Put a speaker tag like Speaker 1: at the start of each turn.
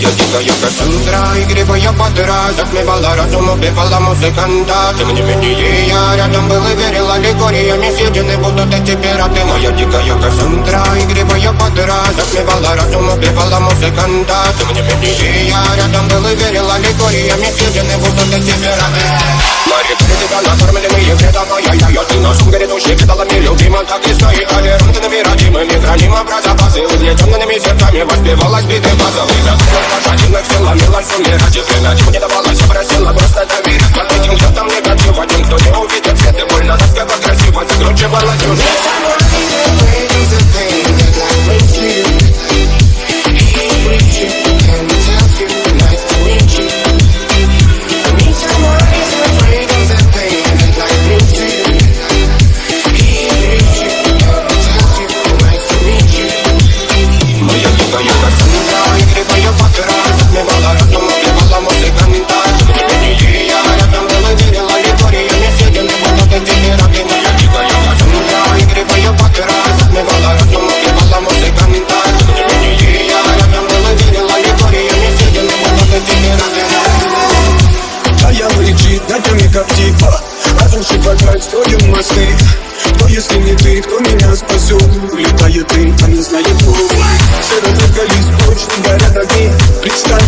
Speaker 1: Моя дикая Кассандра, игривая подра, затмевала разум, убивала музыканта. Тем не менее я рядом был и верил, аллегориями съедены будут эти пираты. Моя дикая Кассандра, игривая подра, затмевала разум, убивала музыканта. Тем не менее я рядом был и верил, аллегориями съедены будут эти пираты. Мари, тебя накормленные предавая, ты носом грядущий педалами любима, так и стоит толерантными, родимыми, храним образа базы. Угнетенными сердцами воспевалась биты базовых. Пожадинных сил ломилась умирать, и время чего не давалось, просила просто доверять. Под этим где-то негатив, один, кто не увидит свет, и больно тоскова красиво закручивала сюжет.
Speaker 2: Как типа, разрушив опять строим мосты. Кто если не ты, кто меня спасет? Улетает дым, а не знает путь. Все разыгрались, точно горят огни. Представь